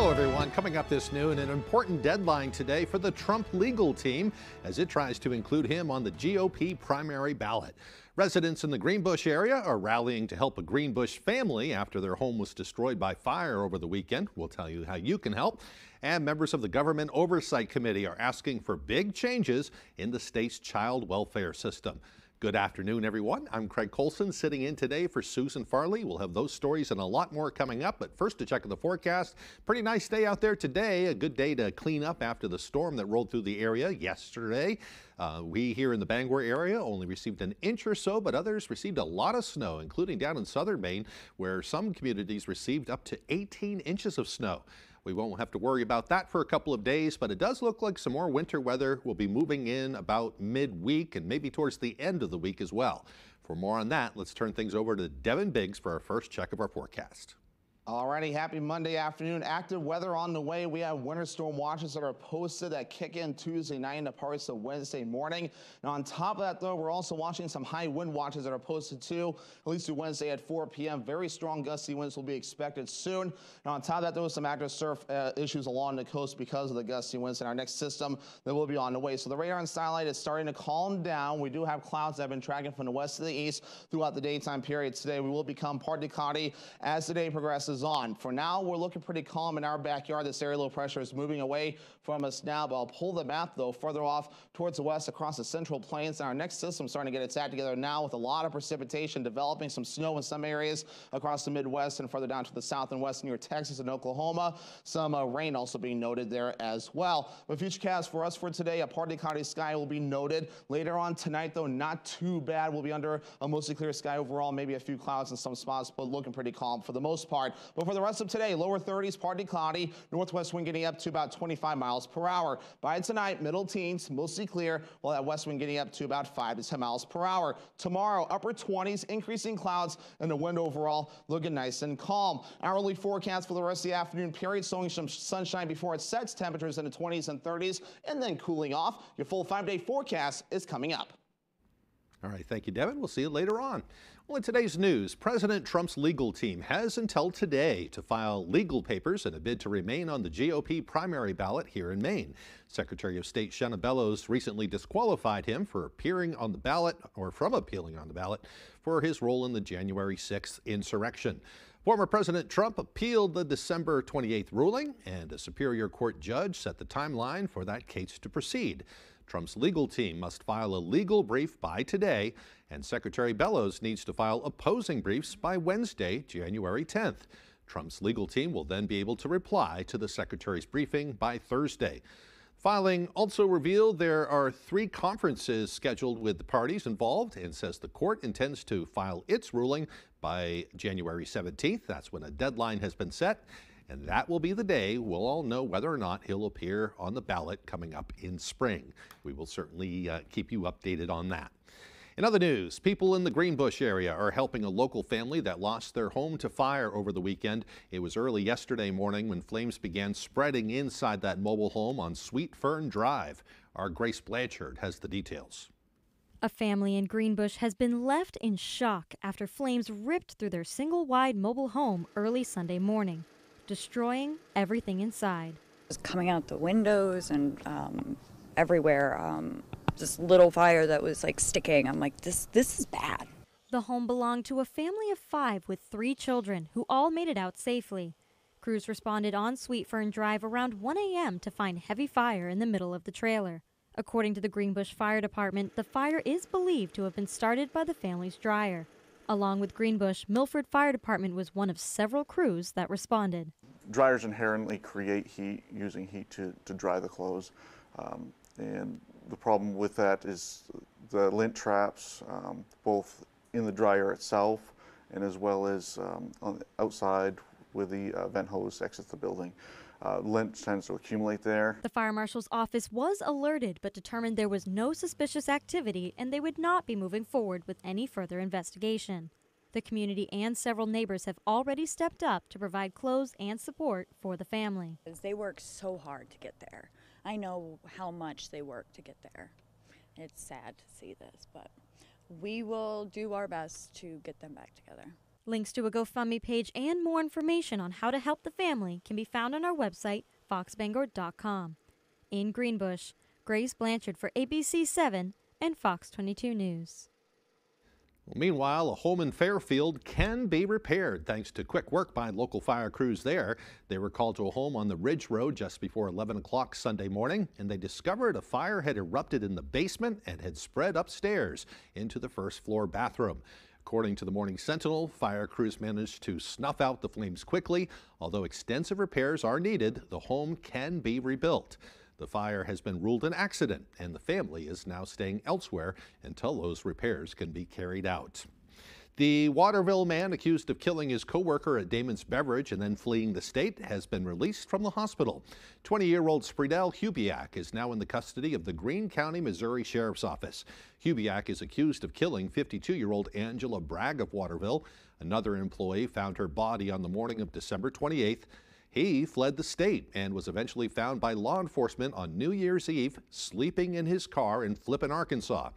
Hello, everyone. Coming up this noon, an important deadline today for the Trump legal team as it tries to include him on the GOP primary ballot. Residents in the Greenbush area are rallying to help a Greenbush family after their home was destroyed by fire over the weekend. We'll tell you how you can help. And members of the Government Oversight Committee are asking for big changes in the state's child welfare system. Good afternoon, everyone. I'm Craig Colson, sitting in today for Susan Farley. We'll have those stories and a lot more coming up, but first to check the forecast. Pretty nice day out there today. A good day to clean up after the storm that rolled through the area yesterday. We here in the Bangor area only received an inch or so, but others received a lot of snow, including down in southern Maine, where some communities received up to 18 inches of snow. We won't have to worry about that for a couple of days, but it does look like some more winter weather will be moving in about midweek and maybe towards the end of the week as well. For more on that, let's turn things over to Devin Biggs for our first check of our forecast. Alrighty, happy Monday afternoon. Active weather on the way. We have winter storm watches that are posted that kick in Tuesday night into parts of Wednesday morning. Now on top of that though, we're also watching some high wind watches that are posted too, at least through Wednesday at 4 p.m. Very strong gusty winds will be expected soon. Now on top of that though, some active surf issues along the coast because of the gusty winds in our next system that will be on the way. So the radar and satellite is starting to calm down. We do have clouds that have been tracking from the west to the east throughout the daytime period today. We will become partly cloudy as the day progresses on. For now, we're looking pretty calm in our backyard. This area low pressure is moving away from us now, but I'll pull the map though further off towards the west across the central plains. And our next system starting to get its act together now with a lot of precipitation developing, some snow in some areas across the Midwest and further down to the south and west near Texas and Oklahoma. Some rain also being noted there as well. But futurecast for us for today, a partly cloudy sky will be noted. Later on tonight though, not too bad. We'll be under a mostly clear sky overall, maybe a few clouds in some spots, but looking pretty calm for the most part. But for the rest of today, lower 30s, partly cloudy, northwest wind getting up to about 25 miles per hour. By tonight, middle teens, mostly clear, while that west wind getting up to about 5 to 10 miles per hour. Tomorrow, upper 20s, increasing clouds, and the wind overall looking nice and calm. Hourly forecast for the rest of the afternoon period, showing some sunshine before it sets, temperatures in the 20s and 30s, and then cooling off. Your full 5-day forecast is coming up. All right, thank you, Devin. We'll see you later on. Well, in today's news, President Trump's legal team has until today to file legal papers in a bid to remain on the GOP primary ballot here in Maine. Secretary of State Shenna Bellows recently disqualified him for appearing on the ballot, or from appealing on the ballot, for his role in the January 6th insurrection. Former President Trump appealed the December 28th ruling, and a Superior Court judge set the timeline for that case to proceed. Trump's legal team must file a legal brief by today, and Secretary Bellows needs to file opposing briefs by Wednesday, January 10th. Trump's legal team will then be able to reply to the Secretary's briefing by Thursday. Filing also revealed there are 3 conferences scheduled with the parties involved, and says the court intends to file its ruling by January 17th. That's when a deadline has been set. And that will be the day we'll all know whether or not he'll appear on the ballot coming up in spring. We will certainly keep you updated on that. In other news, people in the Greenbush area are helping a local family that lost their home to fire over the weekend. It was early yesterday morning when flames began spreading inside that mobile home on Sweet Fern Drive. Our Grace Blanchard has the details. A family in Greenbush has been left in shock after flames ripped through their single-wide mobile home early Sunday morning, destroying everything inside. It's coming out the windows and everywhere. This little fire that was like sticking. I'm like, this is bad. The home belonged to a family of 5 with 3 children who all made it out safely. Crews responded on Sweet Fern Drive around 1 a.m. to find heavy fire in the middle of the trailer. According to the Greenbush Fire Department, the fire is believed to have been started by the family's dryer. Along with Greenbush, Milford Fire Department was one of several crews that responded. Dryers inherently create heat, using heat to dry the clothes. And the problem with that is the lint traps, both in the dryer itself and as well as on the outside where the vent hose exits the building. Lint tends to accumulate there. The fire marshal's office was alerted but determined there was no suspicious activity and they would not be moving forward with any further investigation. The community and several neighbors have already stepped up to provide clothes and support for the family. They work so hard to get there. I know how much they work to get there. It's sad to see this, but we will do our best to get them back together. Links to a GoFundMe page and more information on how to help the family can be found on our website, foxbangor.com. In Greenbush, Grace Blanchard for ABC 7 and Fox 22 News. Well, meanwhile, a home in Fairfield can be repaired thanks to quick work by local fire crews there. They were called to a home on the Ridge Road just before 11 o'clock Sunday morning, and they discovered a fire had erupted in the basement and had spread upstairs into the first floor bathroom. According to the Morning Sentinel, fire crews managed to snuff out the flames quickly. Although extensive repairs are needed, the home can be rebuilt. The fire has been ruled an accident, and the family is now staying elsewhere until those repairs can be carried out. The Waterville man accused of killing his co-worker at Damon's Beverage and then fleeing the state has been released from the hospital. 20-year-old Spridell Hubiak is now in the custody of the Greene County, Missouri Sheriff's Office. Hubiak is accused of killing 52-year-old Angela Bragg of Waterville. Another employee found her body on the morning of December 28th. He fled the state and was eventually found by law enforcement on New Year's Eve, sleeping in his car in Flippin, Arkansas.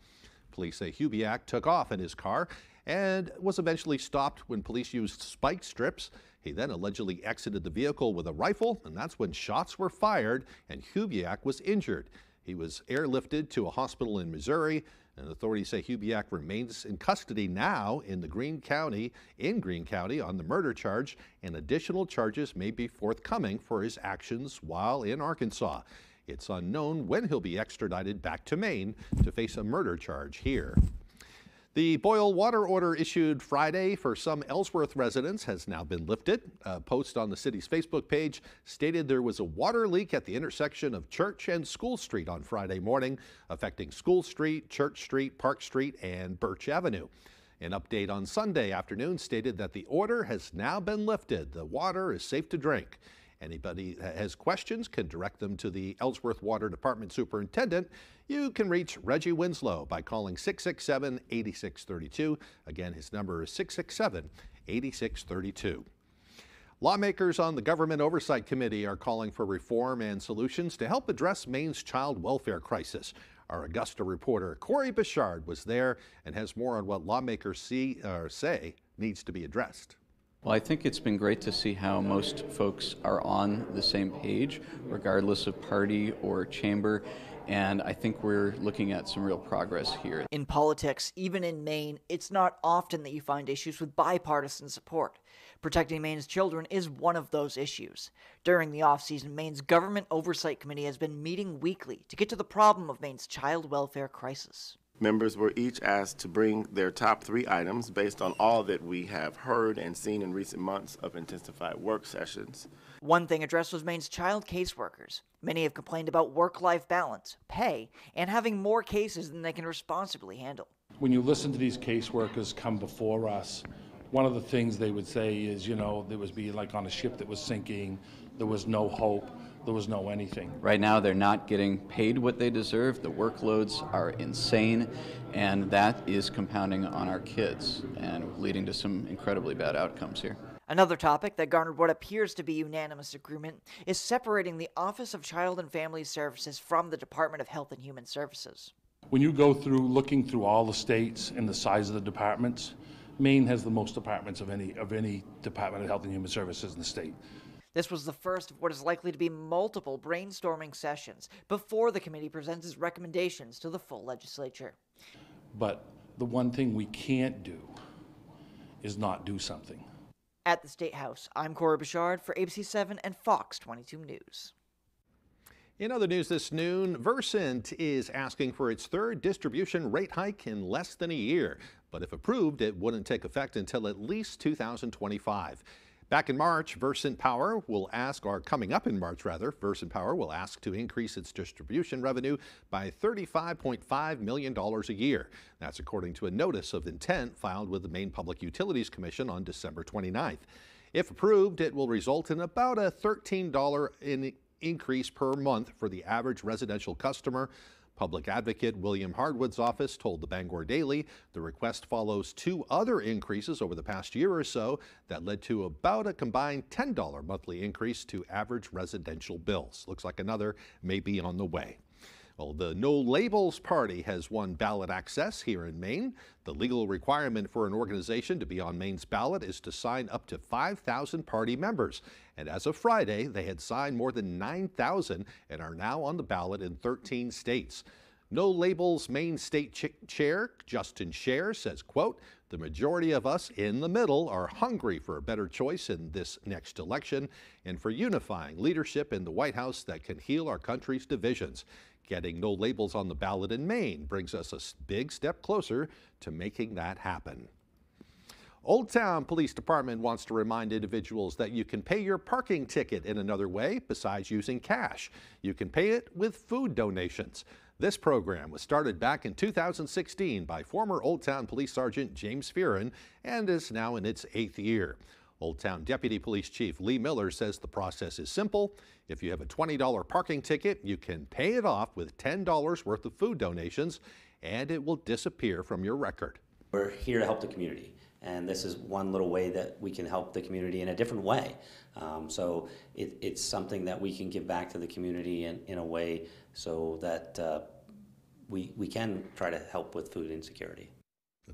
Police say Hubiak took off in his car and was eventually stopped when police used spike strips. He then allegedly exited the vehicle with a rifle, and that's when shots were fired and Hubiak was injured. He was airlifted to a hospital in Missouri, and authorities say Hubiak remains in custody now in Greene County on the murder charge, and additional charges may be forthcoming for his actions while in Arkansas. It's unknown when he'll be extradited back to Maine to face a murder charge here. The boil water order issued Friday for some Ellsworth residents has now been lifted. A post on the city's Facebook page stated there was a water leak at the intersection of Church and School Street on Friday morning, affecting School Street, Church Street, Park Street, and Birch Avenue. An update on Sunday afternoon stated that the order has now been lifted. The water is safe to drink. Anybody that has questions can direct them to the Ellsworth Water Department Superintendent. You can reach Reggie Winslow by calling 667-8632. Again, his number is 667-8632. Lawmakers on the Government Oversight Committee are calling for reform and solutions to help address Maine's child welfare crisis. Our Augusta reporter Corey Bichard was there and has more on what lawmakers say needs to be addressed. Well, I think it's been great to see how most folks are on the same page, regardless of party or chamber, and I think we're looking at some real progress here. In politics, even in Maine, it's not often that you find issues with bipartisan support. Protecting Maine's children is one of those issues. During the off-season, Maine's Government Oversight Committee has been meeting weekly to get to the problem of Maine's child welfare crisis. Members were each asked to bring their top 3 items based on all that we have heard and seen in recent months of intensified work sessions. One thing addressed was Maine's child caseworkers. Many have complained about work-life balance, pay, and having more cases than they can responsibly handle. When you listen to these caseworkers come before us, one of the things they would say is, there was being like on a ship that was sinking, there was no hope, there was no anything. Right now, they're not getting paid what they deserve. The workloads are insane, and that is compounding on our kids and leading to some incredibly bad outcomes here. Another topic that garnered what appears to be unanimous agreement is separating the Office of Child and Family Services from the Department of Health and Human Services. When you go through looking through all the states and the size of the departments, Maine has the most departments of any Department of Health and Human Services in the state. This was the first of what is likely to be multiple brainstorming sessions before the committee presents its recommendations to the full legislature. But the one thing we can't do is not do something. At the State House, I'm Corey Bichard for ABC 7 and Fox 22 News. In other news this noon, Versant is asking for its 3rd distribution rate hike in less than a year. But if approved, it wouldn't take effect until at least 2025. Back in March, Versant Power will ask to increase its distribution revenue by $35.5 million a year. That's according to a notice of intent filed with the Maine Public Utilities Commission on December 29th. If approved, it will result in about a $13 increase per month for the average residential customer. Public Advocate William Hardwood's office told the Bangor Daily the request follows 2 other increases over the past year or so that led to about a combined $10 monthly increase to average residential bills. Looks like another may be on the way. Well, the No Labels Party has won ballot access here in Maine. The legal requirement for an organization to be on Maine's ballot is to sign up to 5,000 party members. And as of Friday, they had signed more than 9,000 and are now on the ballot in 13 states. No Labels Maine State Chair Justin Scher says, quote, "The majority of us in the middle are hungry for a better choice in this next election and for unifying leadership in the White House that can heal our country's divisions. Getting No Labels on the ballot in Maine brings us a big step closer to making that happen." Old Town Police Department wants to remind individuals that you can pay your parking ticket in another way besides using cash. You can pay it with food donations. This program was started back in 2016 by former Old Town Police Sergeant James Fearon and is now in its 8th year. Old Town Deputy Police Chief Lee Miller says the process is simple. If you have a $20 parking ticket, you can pay it off with $10 worth of food donations, and it will disappear from your record. We're here to help the community, and this is one little way that we can help the community in a different way. So it's something that we can give back to the community in a way so that we can try to help with food insecurity.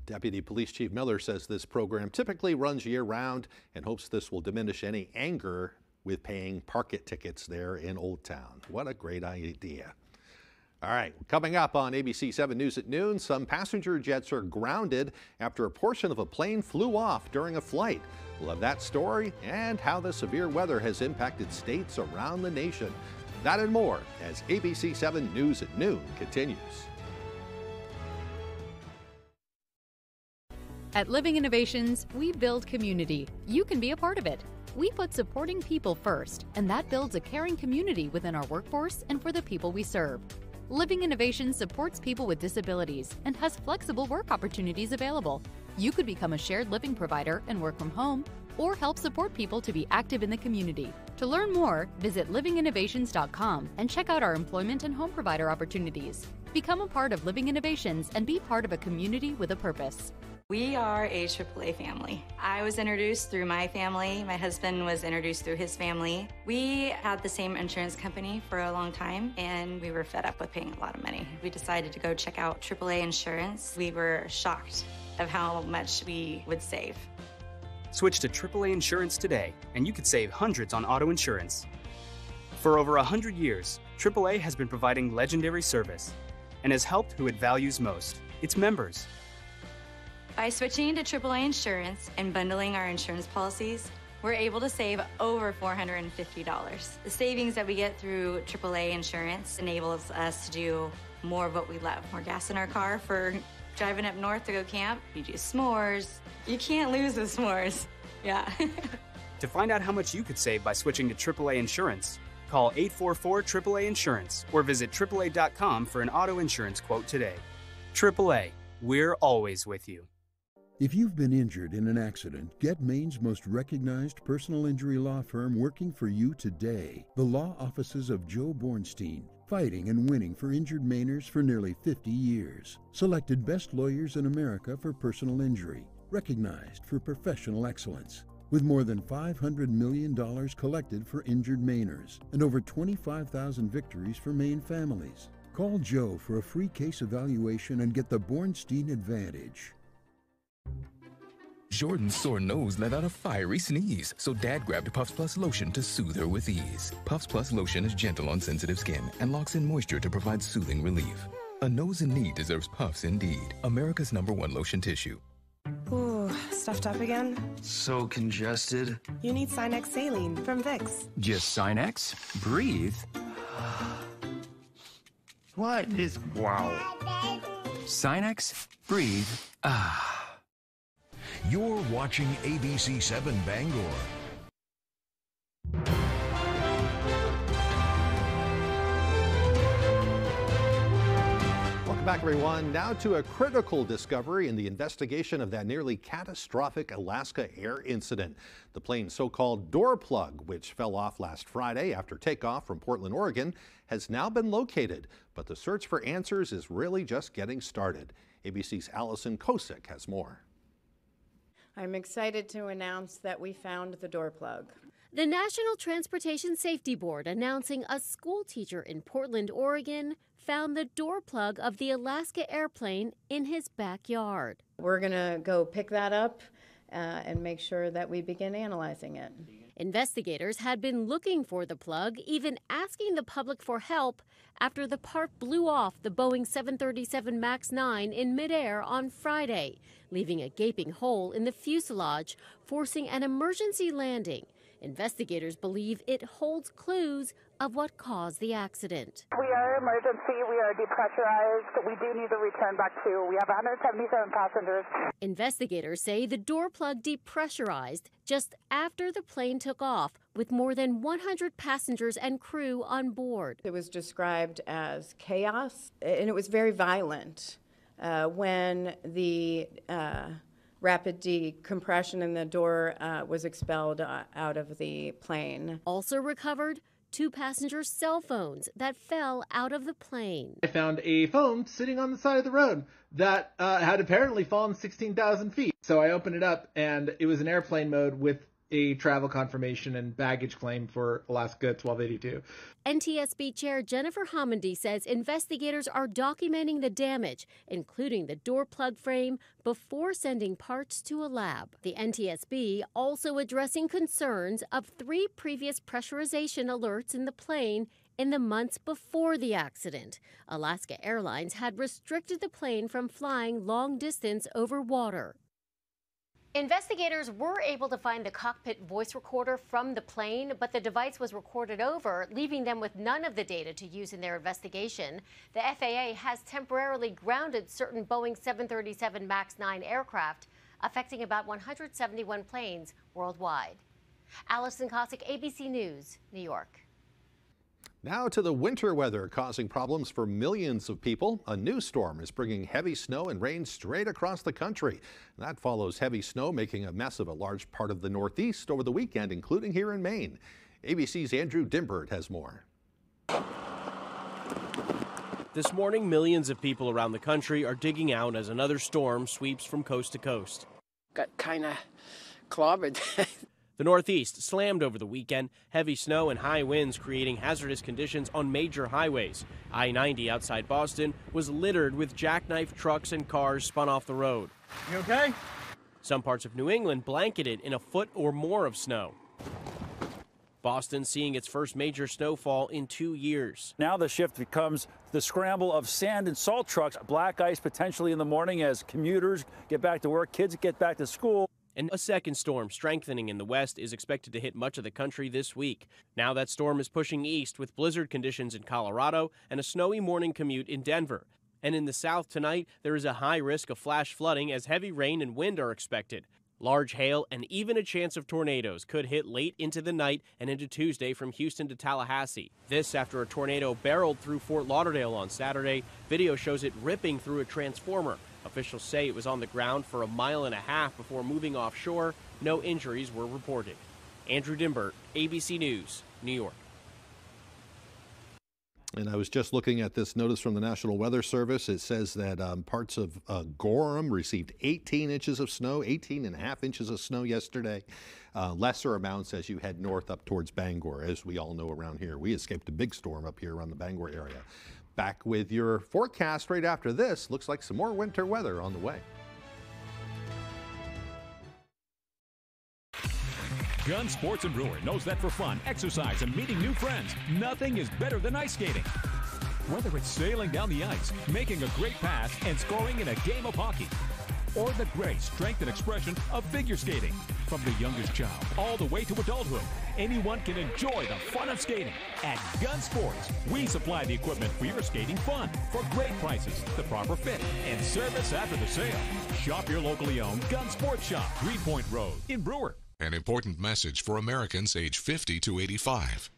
Deputy Police Chief Miller says this program typically runs year-round and hopes this will diminish any anger with paying parking tickets there in Old Town. What a great idea. All right, coming up on ABC 7 News at noon, some passenger jets are grounded after a portion of a plane flew off during a flight. We'll have that story and how the severe weather has impacted states around the nation. That and more as ABC 7 News at noon continues. At Living Innovations, we build community. You can be a part of it. We put supporting people first, and that builds a caring community within our workforce and for the people we serve. Living Innovations supports people with disabilities and has flexible work opportunities available. You could become a shared living provider and work from home, or help support people to be active in the community. To learn more, visit livinginnovations.com and check out our employment and home provider opportunities. Become a part of Living Innovations and be part of a community with a purpose. We are a AAA family. I was introduced through my family. My husband was introduced through his family. We had the same insurance company for a long time, and we were fed up with paying a lot of money. We decided to go check out AAA insurance. We were shocked of how much we would save. Switch to AAA insurance today, and you could save hundreds on auto insurance. For over 100 years, AAA has been providing legendary service and has helped who it values most, its members. By switching to AAA insurance and bundling our insurance policies, we're able to save over $450. The savings that we get through AAA insurance enables us to do more of what we love. More gas in our car for driving up north to go camp. You do s'mores. You can't lose the s'mores. Yeah. To find out how much you could save by switching to AAA insurance, call 844-AAA Insurance or visit AAA.com for an auto insurance quote today. AAA, we're always with you. If you've been injured in an accident, get Maine's most recognized personal injury law firm working for you today. The law offices of Joe Bornstein, fighting and winning for injured Mainers for nearly 50 years. Selected best lawyers in America for personal injury. Recognized for professional excellence. With more than $500 million collected for injured Mainers and over 25,000 victories for Maine families. Call Joe for a free case evaluation and get the Bornstein Advantage. Jordan's sore nose let out a fiery sneeze, so Dad grabbed Puffs Plus lotion to soothe her with ease. Puffs Plus lotion is gentle on sensitive skin and locks in moisture to provide soothing relief. A nose in need deserves Puffs indeed. America's #1 lotion tissue. Ooh, stuffed up again? So congested. You need Sinex Saline from Vicks. Just Sinex? Breathe. What is... Wow. Sinex? Breathe. Ah. You're watching ABC 7 Bangor. Welcome back, everyone. Now to a critical discovery in the investigation of that nearly catastrophic Alaska air incident. The plane's so-called door plug, which fell off last Friday after takeoff from Portland, Oregon, has now been located. But the search for answers is really just getting started. ABC's Allison Kosick has more. I'm excited to announce that we found the door plug. The National Transportation Safety Board announcing a school teacher in Portland, Oregon, found the door plug of the Alaska airplane in his backyard. We're going to go pick that up and make sure that we begin analyzing it. Investigators had been looking for the plug, even asking the public for help after the part blew off the Boeing 737 MAX 9 in midair on Friday, leaving a gaping hole in the fuselage, forcing an emergency landing. Investigators believe it holds clues of what caused the accident. We are emergency. We are depressurized. We do need to return back to. We have 177 passengers. Investigators say the door plug depressurized just after the plane took off, with more than 100 passengers and crew on board. It was described as chaos, and it was very violent when the rapid decompression and the door was expelled out of the plane. Also recovered 2 passengers' cell phones that fell out of the plane. I found a phone sitting on the side of the road that had apparently fallen 16,000 feet. So I opened it up, and it was in airplane mode with a travel confirmation and baggage claim for Alaska 1282. NTSB Chair Jennifer Homendy says investigators are documenting the damage, including the door plug frame, before sending parts to a lab. The NTSB also addressing concerns of 3 previous pressurization alerts in the plane in the months before the accident. Alaska Airlines had restricted the plane from flying long distance over water. Investigators were able to find the cockpit voice recorder from the plane, but the device was recorded over, leaving them with none of the data to use in their investigation. The FAA has temporarily grounded certain Boeing 737 MAX 9 aircraft, affecting about 171 planes worldwide. Allison Cossack, ABC News, New York. Now to the winter weather causing problems for millions of people. A new storm is bringing heavy snow and rain straight across the country. That follows heavy snow making a mess of a large part of the Northeast over the weekend, including here in Maine. ABC's Andrew Dimbert has more. This morning, millions of people around the country are digging out as another storm sweeps from coast to coast. Got kind of clobbered. The Northeast slammed over the weekend, heavy snow and high winds creating hazardous conditions on major highways. I-90 outside Boston was littered with jackknife trucks and cars spun off the road. You okay? Some parts of New England blanketed in a foot or more of snow. Boston seeing its first major snowfall in 2 years. Now the shift becomes the scramble of sand and salt trucks, black ice potentially in the morning as commuters get back to work, kids get back to school. And a second storm strengthening in the west is expected to hit much of the country this week. Now that storm is pushing east with blizzard conditions in Colorado and a snowy morning commute in Denver. And in the south tonight, there is a high risk of flash flooding as heavy rain and wind are expected. Large hail and even a chance of tornadoes could hit late into the night and into Tuesday from Houston to Tallahassee. This after a tornado barreled through Fort Lauderdale on Saturday. Video shows it ripping through a transformer. Officials say it was on the ground for 1.5 miles before moving offshore. No injuries were reported. Andrew Dimbert, ABC News, New York. And I was just looking at this notice from the National Weather Service. It says that parts of Gorham received 18 inches of snow, 18.5 inches of snow yesterday. Lesser amounts as you head north up towards Bangor. As we all know around here, we escaped a big storm up here around the Bangor area. Back with your forecast right after this. Looks like some more winter weather on the way. Gun Sports and Brewer knows that for fun, exercise, and meeting new friends, nothing is better than ice skating. Whether it's sailing down the ice, making a great pass, and scoring in a game of hockey, or the grace, strength, and expression of figure skating. From the youngest child all the way to adulthood, anyone can enjoy the fun of skating. At Gun Sports, we supply the equipment for your skating fun for great prices, the proper fit, and service after the sale. Shop your locally owned Gun Sports Shop, Greenpoint Road in Brewer. An important message for Americans age 50 to 85.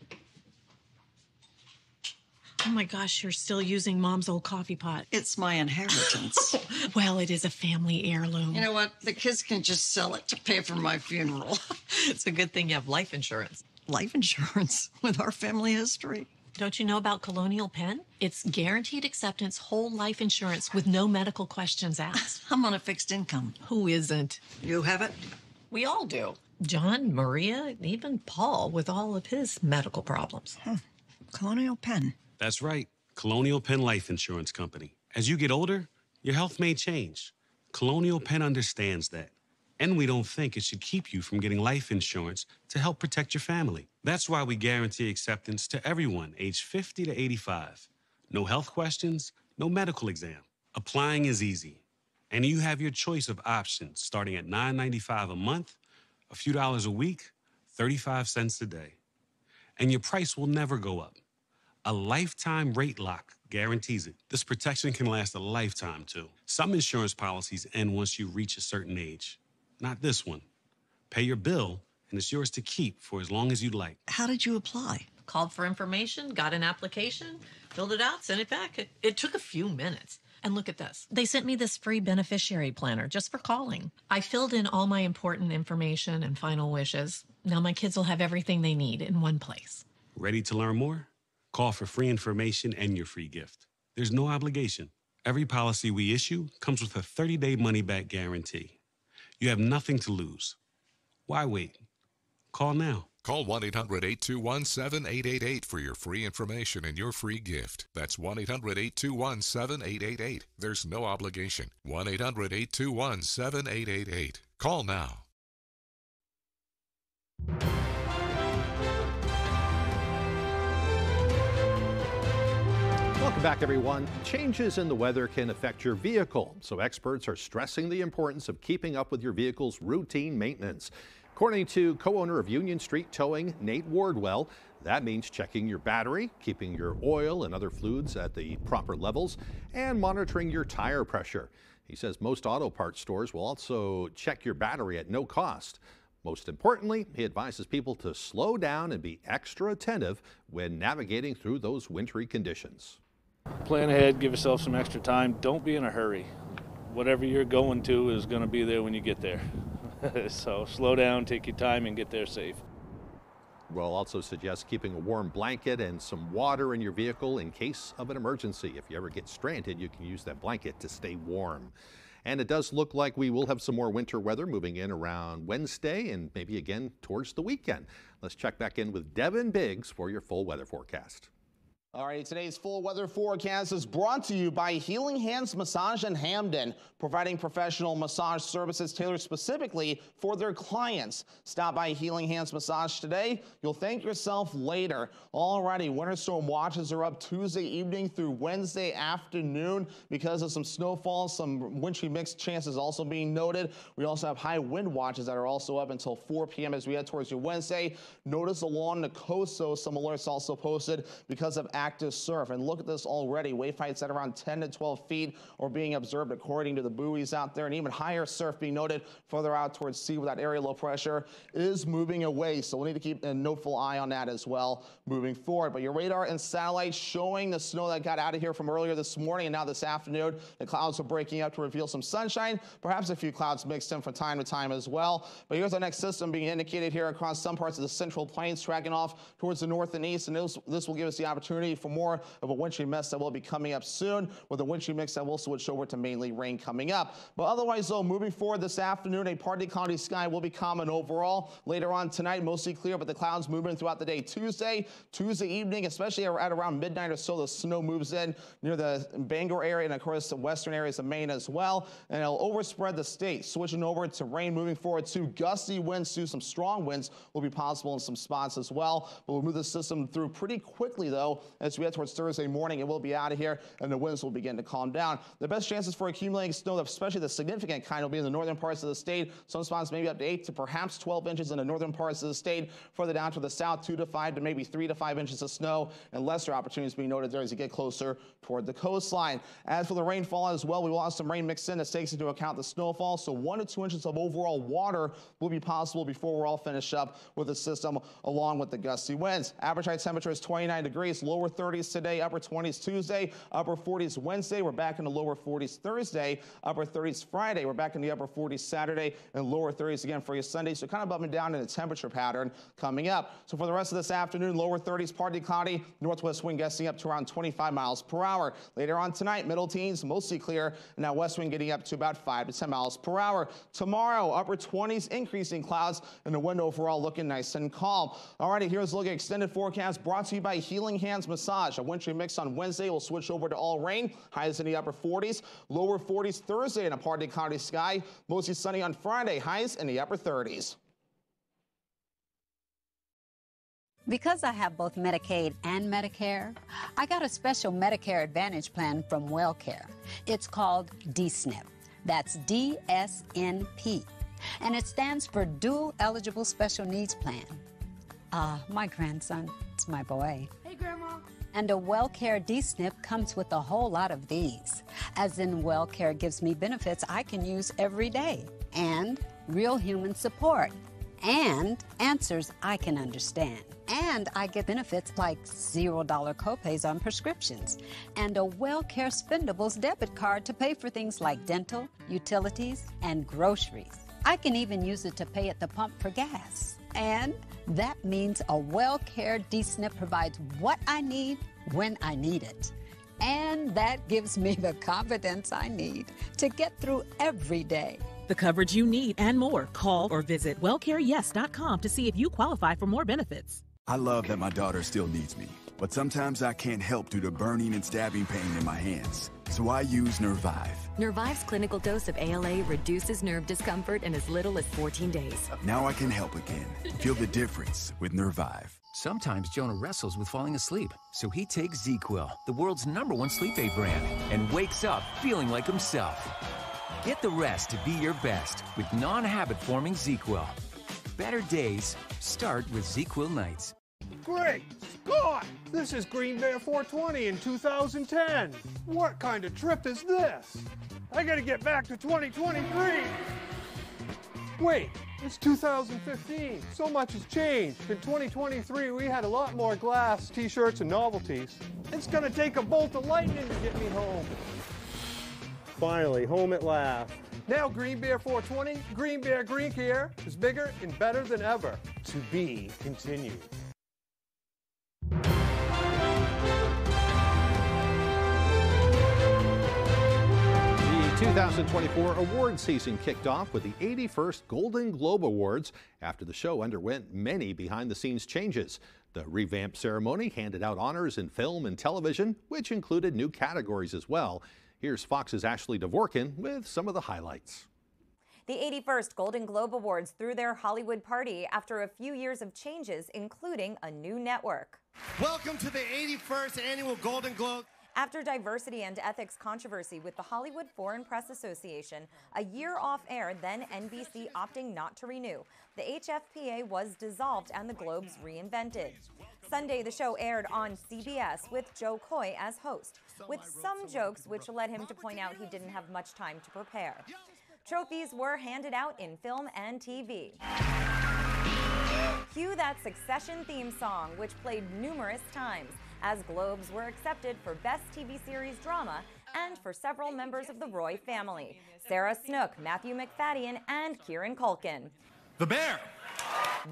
Oh my gosh, you're still using Mom's old coffee pot. It's my inheritance. Well, it is a family heirloom. You know what? The kids can just sell it to pay for my funeral. It's a good thing you have life insurance. Life insurance with our family history. Don't you know about Colonial Penn? It's guaranteed acceptance whole life insurance with no medical questions asked. I'm on a fixed income. Who isn't? You have it? We all do. John, Maria, even Paul with all of his medical problems. Colonial Penn. That's right. Colonial Penn Life Insurance Company. As you get older, your health may change. Colonial Penn understands that. And we don't think it should keep you from getting life insurance to help protect your family. That's why we guarantee acceptance to everyone aged 50 to 85. No health questions, no medical exam. Applying is easy. And you have your choice of options starting at $9.95 a month, a few dollars a week, 35 cents a day. And your price will never go up. A lifetime rate lock guarantees it. This protection can last a lifetime, too. Some insurance policies end once you reach a certain age. Not this one. Pay your bill, and it's yours to keep for as long as you'd like. How did you apply? Called for information, got an application, filled it out, sent it back. It took a few minutes. And look at this. They sent me this free beneficiary planner just for calling. I filled in all my important information and final wishes. Now my kids will have everything they need in one place. Ready to learn more? Call for free information and your free gift. There's no obligation. Every policy we issue comes with a 30-day money-back guarantee. You have nothing to lose. Why wait? Call now. Call 1-800-821-7888 for your free information and your free gift. That's 1-800-821-7888. There's no obligation. 1-800-821-7888. Call now. Welcome back, everyone. Changes in the weather can affect your vehicle, so experts are stressing the importance of keeping up with your vehicle's routine maintenance. According to co-owner of Union Street Towing, Nate Wardwell, that means checking your battery, keeping your oil and other fluids at the proper levels, and monitoring your tire pressure. He says most auto parts stores will also check your battery at no cost. Most importantly, he advises people to slow down and be extra attentive when navigating through those wintry conditions. Plan ahead, give yourself some extra time. Don't be in a hurry. Whatever you're going to is going to be there when you get there. So slow down, take your time, and get there safe. We'll also suggest keeping a warm blanket and some water in your vehicle in case of an emergency. If you ever get stranded, you can use that blanket to stay warm. And it does look like we will have some more winter weather moving in around Wednesday and maybe again towards the weekend. Let's check back in with Devin Biggs for your full weather forecast. All right, today's full weather forecast is brought to you by Healing Hands Massage in Hamden, providing professional massage services tailored specifically for their clients. Stop by Healing Hands Massage today. You'll thank yourself later. Alrighty, winter storm watches are up Tuesday evening through Wednesday afternoon because of some snowfall. Some wintry mix chances also being noted. We also have high wind watches that are also up until 4 p.m. as we head towards your Wednesday. Notice along the coast, so some alerts also posted because of active surf. And look at this already. Wave heights at around 10 to 12 feet are being observed according to the buoys out there, and even higher surf being noted further out towards sea where that area low pressure is moving away. So we'll need to keep a noteful eye on that as well moving forward. But your radar and satellite showing the snow that got out of here from earlier this morning and now this afternoon. The clouds are breaking up to reveal some sunshine, perhaps a few clouds mixed in from time to time as well. But here's our next system being indicated here across some parts of the Central Plains, tracking off towards the north and east, and this will give us the opportunity for more of a wintry mix that will be coming up soon, with a wintry mix that will switch over to mainly rain coming up. But otherwise, though, moving forward this afternoon, a partly cloudy sky will be common overall. Later on tonight, mostly clear, but the clouds moving throughout the day. Tuesday evening, especially at around midnight or so, the snow moves in near the Bangor area and, of course, the western areas of Maine as well, and it'll overspread the state, switching over to rain moving forward to gusty winds to some strong winds will be possible in some spots as well. But we'll move the system through pretty quickly, though, as we head towards Thursday morning. It will be out of here, and the winds will begin to calm down. The best chances for accumulating snow, especially the significant kind, will be in the northern parts of the state. Some spots maybe up to 8 to perhaps 12 inches in the northern parts of the state. Further down to the south, 2 to 5 to maybe 3 to 5 inches of snow, and lesser opportunities being noted there as you get closer toward the coastline. As for the rainfall as well, we will have some rain mixed in. This takes into account the snowfall, so 1 to 2 inches of overall water will be possible before we're all finished up with the system, along with the gusty winds. Average high temperature is 29 degrees. Lower lower 30s today, upper 20s Tuesday, upper 40s Wednesday. We're back in the lower 40s Thursday, upper 30s Friday. We're back in the upper 40s Saturday, and lower 30s again for you Sunday. So kind of up and down in the temperature pattern coming up. So for the rest of this afternoon, lower 30s, partly cloudy, northwest wind gusting up to around 25 miles per hour. Later on tonight, middle teens, mostly clear, and now west wind getting up to about 5 to 10 miles per hour. Tomorrow, upper 20s, increasing clouds, and the wind overall looking nice and calm. Alrighty, here's a look at extended forecast brought to you by Healing Hands Massage. A wintry mix on Wednesday will switch over to all rain. Highs in the upper 40s, lower 40s Thursday in a partly cloudy sky. Mostly sunny on Friday, highs in the upper 30s. Because I have both Medicaid and Medicare, I got a special Medicare Advantage plan from WellCare. It's called DSNP. That's DSNP. And it stands for Dual Eligible Special Needs Plan. My grandson, it's my boy. Hey, Grandma. And a WellCare DSNP comes with a whole lot of these. As in, WellCare gives me benefits I can use every day, and real human support, and answers I can understand. And I get benefits like $0 copays on prescriptions and a WellCare Spendables debit card to pay for things like dental, utilities, and groceries. I can even use it to pay at the pump for gas. And that means a WellCare DSNP provides what I need when I need it. And that gives me the confidence I need to get through every day. The coverage you need and more. Call or visit wellcareyes.com to see if you qualify for more benefits. I love that my daughter still needs me, but sometimes I can't help due to burning and stabbing pain in my hands. So I use Nervive. Nervive's clinical dose of ALA reduces nerve discomfort in as little as 14 days. Now I can help again. Feel the difference with Nervive. Sometimes Jonah wrestles with falling asleep, so he takes ZzzQuil, the world's #1 sleep aid brand, and wakes up feeling like himself. Get the rest to be your best with non-habit-forming ZzzQuil. Better days start with ZzzQuil nights. Great Scott! This is Green Bear 420 in 2010. What kind of trip is this? I gotta get back to 2023. Wait, it's 2015. So much has changed. In 2023, we had a lot more glass, t-shirts, and novelties. It's gonna take a bolt of lightning to get me home. Finally, home at last. Now Green Bear 420, Green Bear Green Care is bigger and better than ever. To be continued. The 2024 award season kicked off with the 81st Golden Globe Awards after the show underwent many behind-the-scenes changes. The revamped ceremony handed out honors in film and television, which included new categories as well. Here's Fox's Ashley Dvorkin with some of the highlights. The 81st Golden Globe Awards threw their Hollywood party after a few years of changes, including a new network. Welcome to the 81st Annual Golden Globe. After diversity and ethics controversy with the Hollywood Foreign Press Association, a year off air, then NBC opting not to renew, the HFPA was dissolved and the Globes reinvented. Sunday, the show aired on CBS with Joe Coy as host, with some jokes which led him to point out he didn't have much time to prepare. Trophies were handed out in film and TV. Cue that Succession theme song, which played numerous times, as Globes were accepted for Best TV Series Drama and for several members of the Roy family, Sarah Snook, Matthew McFadden, and Kieran Culkin. The Bear.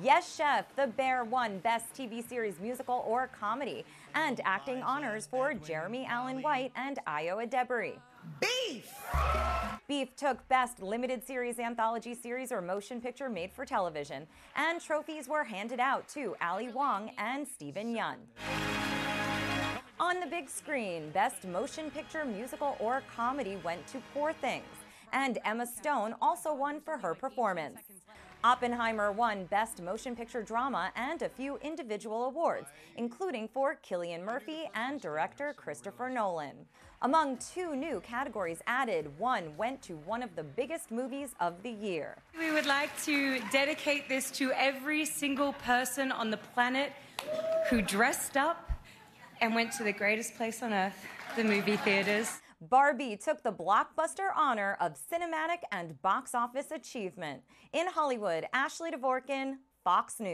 Yes, Chef, The Bear won Best TV Series Musical or Comedy, and acting honors for Jeremy Allen White and Io Adebari. Beef! Beef took Best Limited Series Anthology Series or Motion Picture Made for Television, and trophies were handed out to Ali Wong and Stephen Yun. On the big screen, Best Motion Picture Musical or Comedy went to Poor Things, and Emma Stone also won for her performance. Oppenheimer won Best Motion Picture Drama and a few individual awards, including for Cillian Murphy and director Christopher Nolan. Among two new categories added, one went to one of the biggest movies of the year. We would like to dedicate this to every single person on the planet who dressed up and went to the greatest place on earth, the movie theaters. Barbie took the blockbuster honor of cinematic and box office achievement. In Hollywood, Ashley Dvorkin, Fox News.